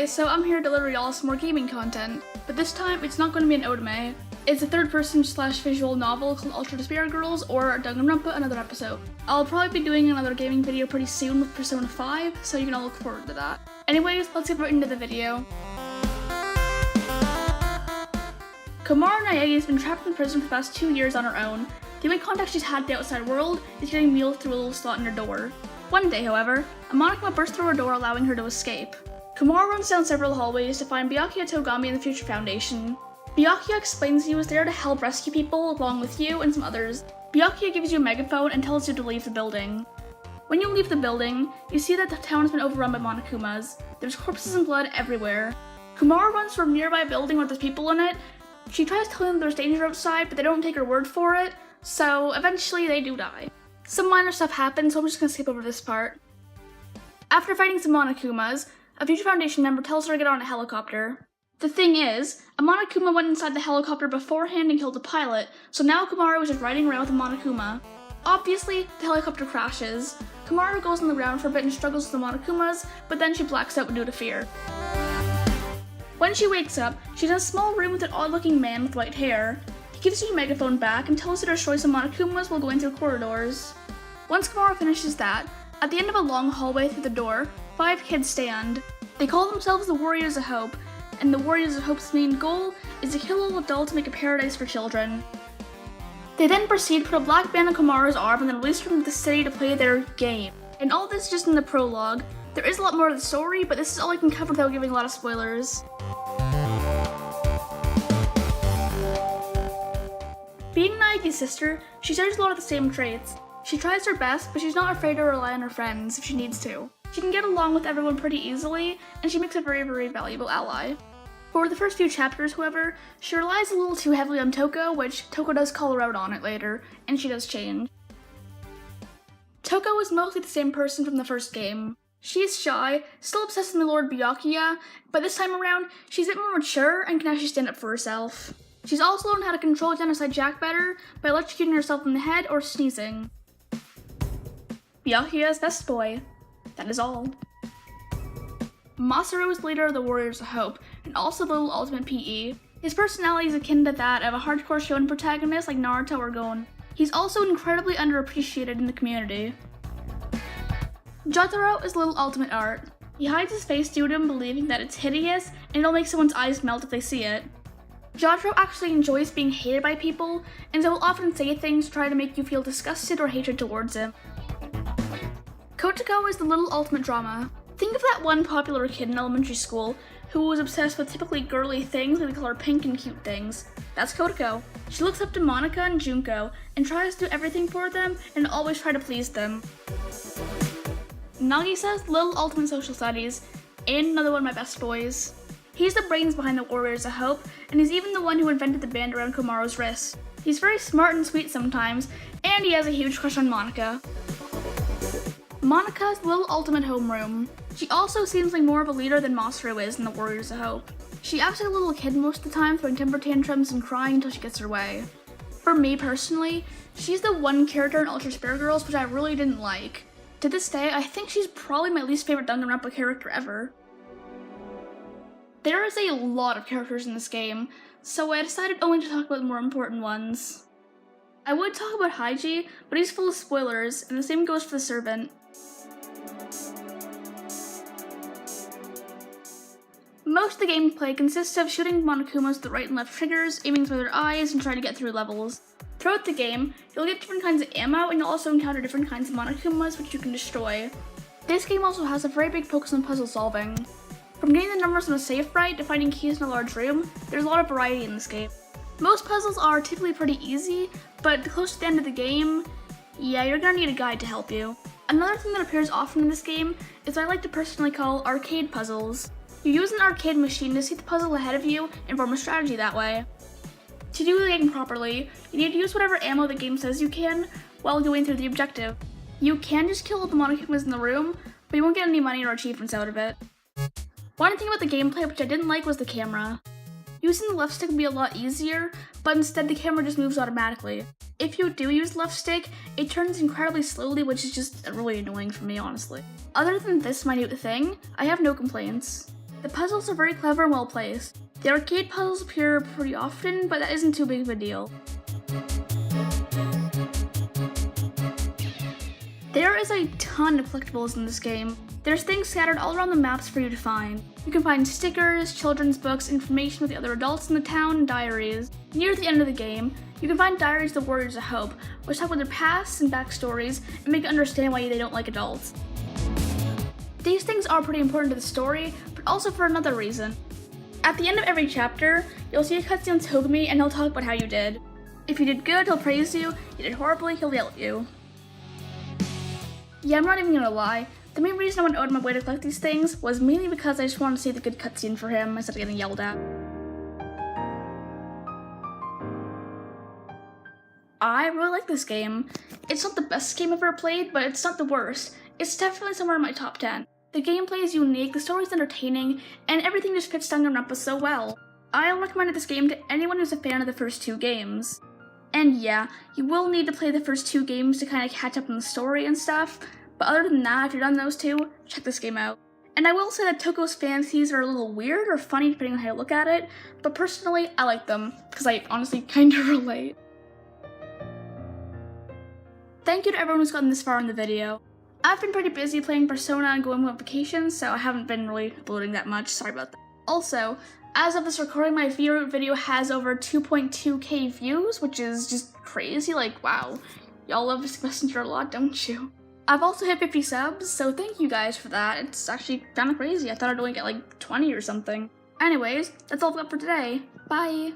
so I'm here to deliver y'all some more gaming content, but this time it's not going to be an otome. It's a third-person / visual novel called Ultra Despair Girls, or Danganronpa, another episode. I'll probably be doing another gaming video pretty soon with Persona 5, so you can all look forward to that. Anyways, let's get right into the video. Komaru Naegi has been trapped in prison for the past 2 years on her own. The only contact she's had with the outside world is getting meals through a little slot in her door. One day, however, a Monokuma bursts through her door, allowing her to escape. Komaru runs down several hallways to find Byakuya Togami and the Future Foundation. Byakuya explains he was there to help rescue people along with you and some others. Byakuya gives you a megaphone and tells you to leave the building. When you leave the building, you see that the town has been overrun by Monokumas. There's corpses and blood everywhere. Komaru runs from a nearby building where there's people in it. She tries telling them there's danger outside, but they don't take her word for it, so eventually they do die. Some minor stuff happens, so I'm just gonna skip over this part. After fighting some Monokumas, a Future Foundation member tells her to get on a helicopter. The thing is, a Monokuma went inside the helicopter beforehand and killed the pilot, so now Komaru is just riding around with a Monokuma. Obviously, the helicopter crashes. Komaru goes on the ground for a bit and struggles with the Monokumas, but then she blacks out due to fear. When she wakes up, she's in a small room with an odd-looking man with white hair. He gives you a megaphone back and tells her to destroy some Monokumas while going through corridors. Once Komaru finishes that, at the end of a long hallway through the door, 5 kids stand. They call themselves the Warriors of Hope, and the Warriors of Hope's main goal is to kill all adults and make a paradise for children. They then proceed to put a black band on Komaru's arm and then release her into the city to play their game. And all this is just in the prologue. There is a lot more to the story, but this is all I can cover without giving a lot of spoilers. Being Naegi's sister, she shares a lot of the same traits. She tries her best, but she's not afraid to rely on her friends if she needs to. She can get along with everyone pretty easily, and she makes a very valuable ally. For the first few chapters, however, she relies a little too heavily on Toko, which Toko does call her out on it later, and she does change. Toko is mostly the same person from the first game. She's shy, still obsessed with my Lord Byakuya, but this time around, she's a bit more mature and can actually stand up for herself. She's also learned how to control Genocide Jack better by electrocuting herself in the head or sneezing. Byakuya's best boy. That is all. Masaru is the leader of the Warriors of Hope, and also the little ultimate PE. His personality is akin to that of a hardcore shonen protagonist like Naruto or Gon. He's also incredibly underappreciated in the community. Jotaro is little ultimate art. He hides his face due to him believing that it's hideous and it'll make someone's eyes melt if they see it. Jotaro actually enjoys being hated by people, and so will often say things to try to make you feel disgusted or hatred towards him. Kotoko is the little ultimate drama. Think of that one popular kid in elementary school who was obsessed with typically girly things with the color pink and cute things. That's Kotoko. She looks up to Monika and Junko and tries to do everything for them and always try to please them. Nagisa's little ultimate social studies, and another one of my best boys. He's the brains behind the Warriors of Hope, and he's even the one who invented the band around Komaru's wrist. He's very smart and sweet sometimes, and he has a huge crush on Monika. Monika's little ultimate homeroom. She also seems like more of a leader than Masaru is in the Warriors of Hope. She acts like a little kid most of the time, throwing temper tantrums and crying until she gets her way. For me personally, she's the one character in Ultra Despair Girls which I really didn't like. To this day, I think she's probably my least favorite Danganronpa character ever. There is a lot of characters in this game, so I decided only to talk about the more important ones. I would talk about Haiji, but he's full of spoilers, and the same goes for the servant. Most of the gameplay consists of shooting Monokumas with the right and left triggers, aiming for their eyes, and trying to get through levels. Throughout the game, you'll get different kinds of ammo, and you'll also encounter different kinds of Monokumas which you can destroy. This game also has a very big focus on puzzle solving. From getting the numbers on a safe right to finding keys in a large room, there's a lot of variety in this game. Most puzzles are typically pretty easy, but close to the end of the game, yeah, you're gonna need a guide to help you. Another thing that appears often in this game is what I like to personally call arcade puzzles. You use an arcade machine to see the puzzle ahead of you and form a strategy that way. To do the game properly, you need to use whatever ammo the game says you can while going through the objective. You can just kill all the Monokumas in the room, but you won't get any money or achievements out of it. One thing about the gameplay which I didn't like was the camera. Using the left stick would be a lot easier, but instead the camera just moves automatically. If you do use left stick, it turns incredibly slowly, which is just really annoying for me, honestly. Other than this minute thing, I have no complaints. The puzzles are very clever and well placed. The arcade puzzles appear pretty often, but that isn't too big of a deal. There is a ton of collectibles in this game. There's things scattered all around the maps for you to find. You can find stickers, children's books, information with the other adults in the town, and diaries. Near the end of the game, you can find diaries of the Warriors of Hope, which talk about their pasts and backstories and make you understand why they don't like adults. These things are pretty important to the story, but also for another reason. At the end of every chapter, you'll see a cutscene on Togami and he'll talk about how you did. If you did good, he'll praise you. If you did horribly, he'll yell at you. Yeah, I'm not even gonna lie. The main reason I went out of my way to collect these things was mainly because I just wanted to see the good cutscene for him instead of getting yelled at. I really like this game. It's not the best game I've ever played, but it's not the worst. It's definitely somewhere in my top 10. The gameplay is unique, the story's entertaining, and everything just fits Danganronpa so well. I'll recommend this game to anyone who's a fan of the first 2 games. And yeah, you will need to play the first 2 games to kind of catch up on the story and stuff, but other than that, if you're done those 2, check this game out. And I will say that Toko's fantasies are a little weird or funny depending on how you look at it, but personally, I like them, because I honestly kind of relate. Thank you to everyone who's gotten this far in the video. I've been pretty busy playing Persona and going on vacation, so I haven't been really uploading that much, sorry about that. Also, as of this recording, my video has over 2.2k views, which is just crazy, like wow, y'all love this messenger a lot, don't you? I've also hit 50 subs, so thank you guys for that. It's actually kinda crazy, I thought I'd only get like 20 or something. Anyways, that's all I've got for today. Bye!